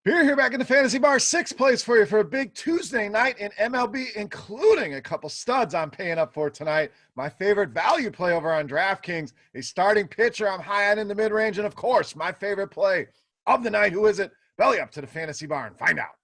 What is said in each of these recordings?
Beer here back in the Fantasy Bar. 6 plays for you for a big Tuesday night in MLB, including a couple studs I'm paying up for tonight. My favorite value play over on DraftKings, a starting pitcher I'm high on in the mid-range, and of course, my favorite play of the night. Who is it? Belly up to the Fantasy Bar and find out.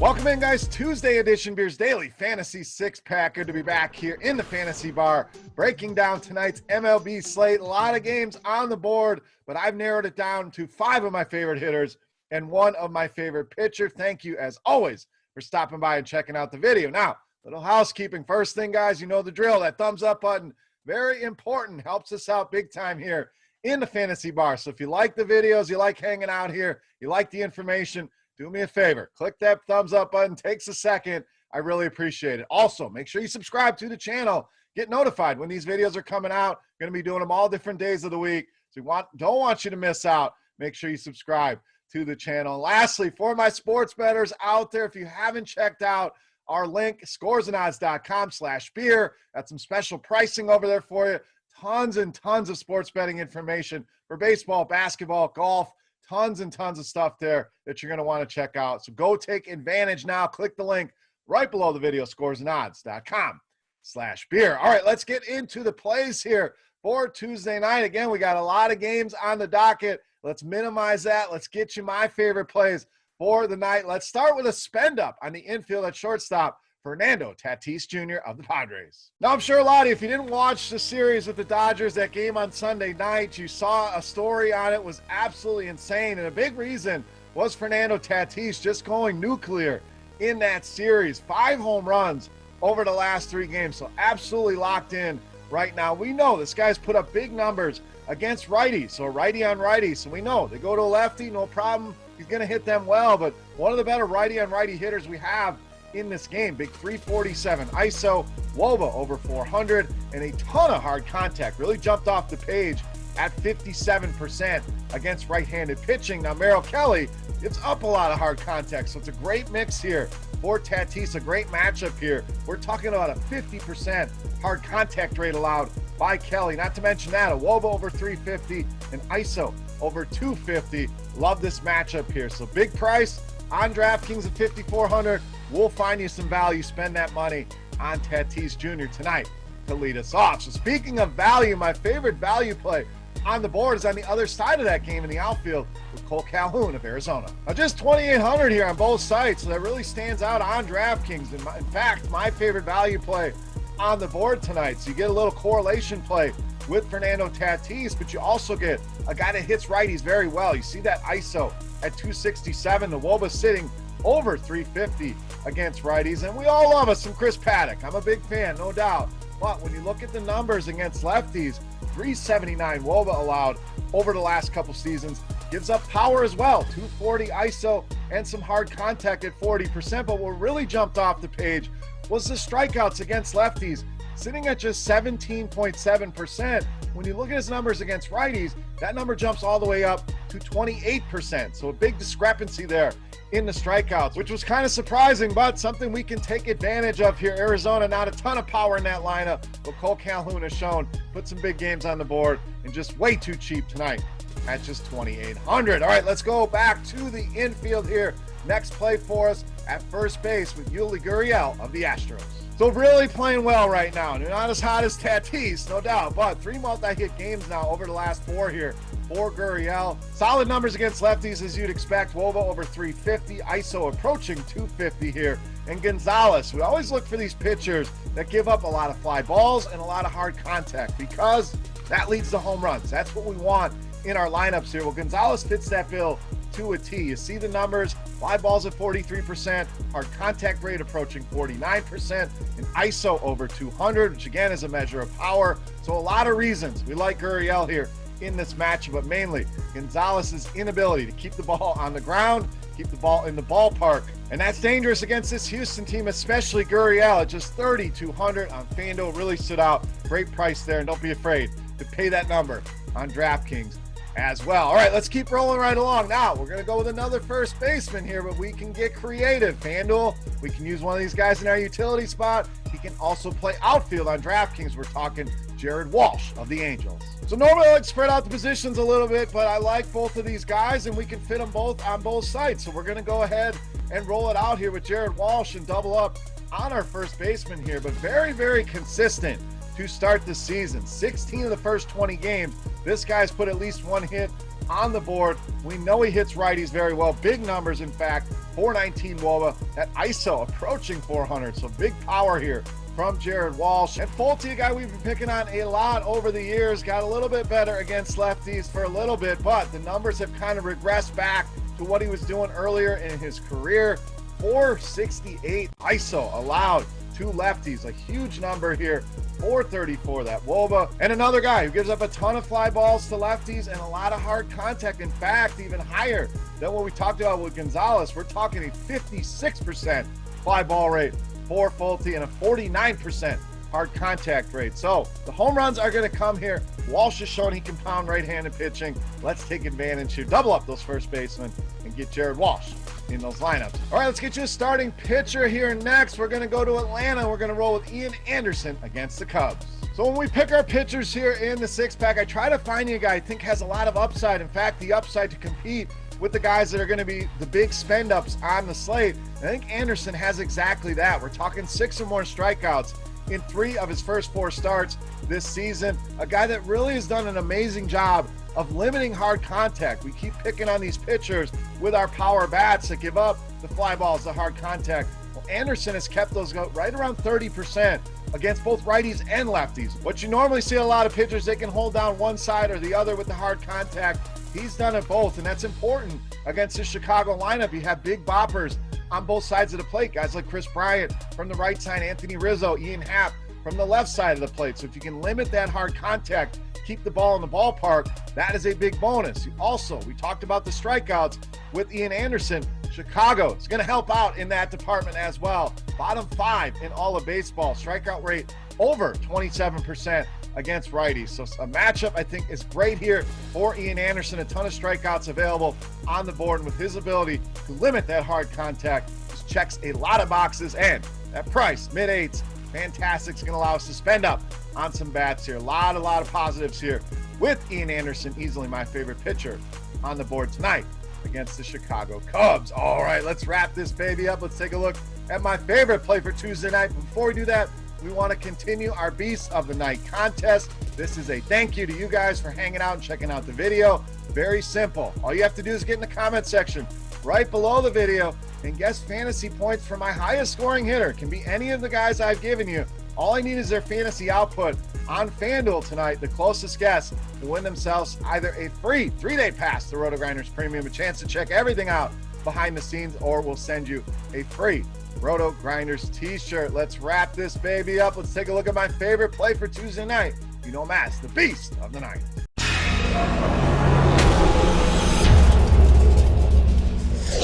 Welcome in, guys. Tuesday edition Beers Daily Fantasy Six-Pack. Good to be back here in the Fantasy Bar, breaking down tonight's MLB slate. A lot of games on the board, but I've narrowed it down to 5 of my favorite hitters and 1 of my favorite pitcher. Thank you, as always, for stopping by and checking out the video. Now, little housekeeping. First thing, guys, you know the drill. That thumbs up button, very important, helps us out big time here in the Fantasy Bar. So if you like the videos, you like hanging out here, you like the information, do me a favor, click that thumbs up button. Takes a second. I really appreciate it. Also, make sure you subscribe to the channel. Get notified when these videos are coming out. Going to be doing them all different days of the week. So don't want you to miss out. Make sure you subscribe to the channel. And lastly, for my sports bettors out there, if you haven't checked out our link, scoresandodds.com/beer. Got some special pricing over there for you. Tons and tons of sports betting information for baseball, basketball, golf. Tons and tons of stuff there that you're going to want to check out. So go take advantage now. Click the link right below the video, scoresandodds.com/beer. All right, let's get into the plays here for Tuesday night. Again, we got a lot of games on the docket. Let's minimize that. Let's get you my favorite plays for the night. Let's start with a spend up on the infield at shortstop, Fernando Tatis Jr. of the Padres. Now, I'm sure a lot of you, if you didn't watch the series with the Dodgers, that game on Sunday night, you saw a story on it, was absolutely insane. And a big reason was Fernando Tatis just going nuclear in that series. 5 home runs over the last 3 games. So absolutely locked in right now. We know this guy's put up big numbers against righties. So righty on righty. So we know they go to a lefty, no problem. He's going to hit them well. But one of the better righty on righty hitters we have in this game. Big 347 ISO, WOBA over 400, and a ton of hard contact. Really jumped off the page at 57% against right-handed pitching. Now, Merrill Kelly gives up a lot of hard contact, so it's a great mix here for Tatis, a great matchup here. We're talking about a 50% hard contact rate allowed by Kelly. Not to mention that, a WOBA over 350 and ISO over 250. Love this matchup here. So big price on DraftKings at 5,400. We'll find you some value. Spend that money on Tatis Jr. tonight to lead us off. So speaking of value, my favorite value play on the board is on the other side of that game in the outfield with KOLE of Arizona. Now, just 2,800 here on both sites, so that really stands out on DraftKings. In fact, my favorite value play on the board tonight. So you get a little correlation play with Fernando Tatis, but you also get a guy that hits righties very well. You see that ISO at 267, the WOBA sitting over 350 against righties, and we all love us some Chris Paddock. I'm a big fan, no doubt. But when you look at the numbers against lefties, 379 WOBA allowed over the last couple seasons. Gives up power as well, 240 ISO and some hard contact at 40%. But what really jumped off the page was the strikeouts against lefties, sitting at just 17.7%. When you look at his numbers against righties, that number jumps all the way up to 28%. So a big discrepancy there in the strikeouts, which was kind of surprising, but something we can take advantage of here. Arizona, not a ton of power in that lineup, but CALHOUN has shown, put some big games on the board, and just way too cheap tonight at just 2,800. All right, let's go back to the infield here. Next play for us at first base with GURRIEL of the Astros. So really playing well right now. Not as hot as Tatis, no doubt, but 3 multi-hit games now over the last 4 here for GURRIEL. Solid numbers against lefties as you'd expect. WOBA over 350, ISO approaching 250 here. And Gonzalez, we always look for these pitchers that give up a lot of fly balls and a lot of hard contact because that leads to home runs. That's what we want in our lineups here. Well, Gonzalez fits that bill to a T. You see the numbers, fly balls at 43%, hard contact rate approaching 49%, and ISO over 200, which again is a measure of power. So a lot of reasons we like GURRIEL here in this matchup, but mainly Gonzalez's inability to keep the ball on the ground, keep the ball in the ballpark. And that's dangerous against this Houston team, especially GURRIEL at just 3,200 on FanDuel. Really stood out. Great price there, and don't be afraid to pay that number on DraftKings as well. All right, let's keep rolling right along. Now, we're going to go with another first baseman here, but we can get creative. FanDuel, we can use one of these guys in our utility spot. He can also play outfield on DraftKings. We're talking Jared Walsh of the Angels. So normally I like to spread out the positions a little bit, but I like both of these guys, and we can fit them both on both sides. So we're going to go ahead and roll it out here with Jared Walsh and double up on our first baseman here, but very, very consistent to start the season. 16 of the first 20 games, this guy's put at least one hit on the board. We know he hits righties very well. Big numbers, in fact, 419 WOBA, that ISO approaching 400, so big power here from Jared Walsh. And Folty, a guy we've been picking on a lot over the years, got a little bit better against lefties for a little bit, but the numbers have kind of regressed back to what he was doing earlier in his career. 468 ISO allowed to lefties, a huge number here. 434, that WOBA. And another guy who gives up a ton of fly balls to lefties and a lot of hard contact. In fact, even higher than what we talked about with Gonzalez. We're talking a 56% fly ball rate for Folty and a 49% hard contact rate. So the home runs are going to come here. Walsh has shown he can pound right-handed pitching. Let's take advantage here. Double up those first basemen and get Jared Walsh in those lineups. All right, let's get you a starting pitcher here next. We're going to go to Atlanta. We're going to roll with Ian Anderson against the Cubs. So when we pick our pitchers here in the six-pack, I try to find you a guy I think has a lot of upside. In fact, the upside to compete with the guys that are going to be the big spend-ups on the slate. I think Anderson has exactly that. We're talking 6 or more strikeouts in 3 of his first 4 starts this season. A guy that really has done an amazing job of limiting hard contact. We keep picking on these pitchers with our power bats that give up the fly balls, the hard contact. Well, Anderson has kept those go right around 30% against both righties and lefties. What you normally see a lot of pitchers, they can hold down one side or the other with the hard contact. He's done it both, and that's important against the Chicago lineup. You have big boppers on both sides of the plate. Guys like Chris Bryant from the right side, Anthony Rizzo, Ian Happ from the left side of the plate. So if you can limit that hard contact, keep the ball in the ballpark, that is a big bonus. Also, we talked about the strikeouts with Ian Anderson. Chicago is going to help out in that department as well. Bottom 5 in all of baseball. Strikeout rate over 27% against righties. So a matchup I think is great here for Ian Anderson. A ton of strikeouts available on the board, and with his ability to limit that hard contact, just checks a lot of boxes. And that price, mid-8s, fantastic. It's going to allow us to spend up on some bats here. A lot of positives here with Ian Anderson, easily my favorite pitcher on the board tonight against the Chicago Cubs. All right, let's wrap this baby up. Let's take a look at my favorite play for Tuesday night. Before we do that, we want to continue our Beast of the Night contest. This is a thank you to you guys for hanging out and checking out the video. Very simple. All you have to do is get in the comment section right below the video and guess fantasy points for my highest scoring hitter. It can be any of the guys I've given you. All I need is their fantasy output on FanDuel tonight. The closest guess will win themselves either a free 3-day pass to RotoGrinders Premium, a chance to check everything out behind the scenes, or we'll send you a free RotoGrinders t-shirt. Let's wrap this baby up. Let's take a look at my favorite play for Tuesday night. You know, Mass, the Beast of the Night.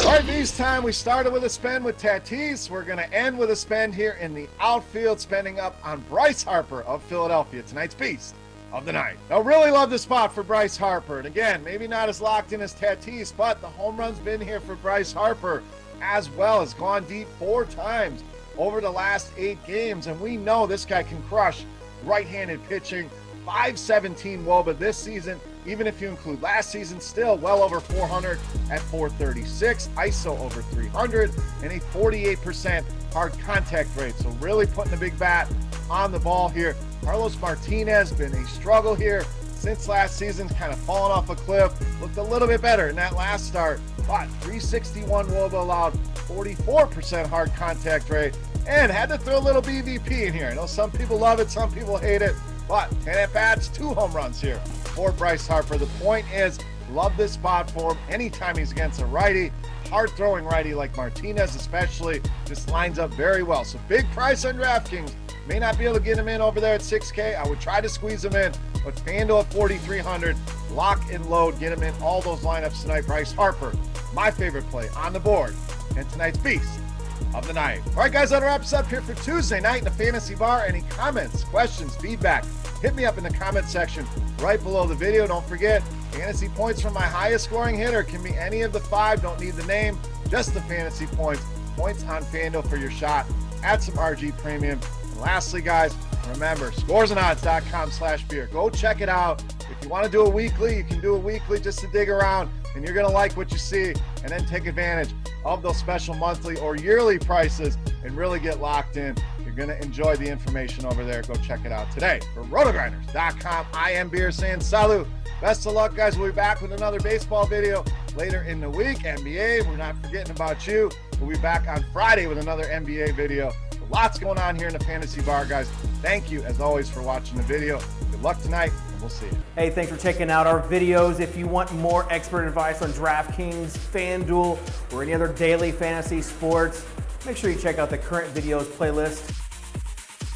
All right, Beast time. We started with a spend with Tatis. We're going to end with a spend here in the outfield, spending up on Bryce Harper of Philadelphia, tonight's Beast of the Night. Now, really love the spot for Bryce Harper. And again, maybe not as locked in as Tatis, but the home run's been here for Bryce Harper as well. Has gone deep 4 times over the last 8 games. And we know this guy can crush right-handed pitching. 517 WOBA this season. Even if you include last season, still well over 400 at 436, ISO over 300, and a 48% hard contact rate. So really putting the big bat on the ball here. Carlos Martinez been a struggle here since last season, kind of fallen off a cliff. Looked a little bit better in that last start, but 361 WOBA allowed, 44% hard contact rate, and had to throw a little BVP in here. I know some people love it, some people hate it, but 10 at-bats, 2 home runs here for Bryce Harper. The point is, love this spot for him anytime he's against a righty. Hard-throwing righty like Martinez especially, just lines up very well. So big price on DraftKings. May not be able to get him in over there at 6K. I would try to squeeze him in, but FanDuel at 4,300. Lock and load, get him in all those lineups tonight. Bryce Harper, my favorite play on the board, and tonight's Beast of the Night. All right, guys, that wraps up here for Tuesday night in the Fantasy Bar. Any comments, questions, feedback, hit me up in the comment section right below the video. Don't forget, Fantasy points from my highest scoring hitter can be any of the 5. Don't need the name, just the fantasy points. Points on FanDuel for your shot at some RG premium. And lastly, guys, remember, scoresandodds.com/beer. Go check it out. If you want to do a weekly, you can do a weekly just to dig around, and you're going to like what you see, and then take advantage of those special monthly or yearly prices and really get locked in. You're going to enjoy the information over there. Go check it out today. For RotoGrinders.com, I am Beermakersfan. Salut. Best of luck, guys. We'll be back with another baseball video later in the week. NBA, we're not forgetting about you. We'll be back on Friday with another NBA video. Lots going on here in the fantasy bar, guys. Thank you, as always, for watching the video. Good luck tonight, and we'll see you. Hey, thanks for checking out our videos. If you want more expert advice on DraftKings, FanDuel, or any other daily fantasy sports, make sure you check out the current videos playlist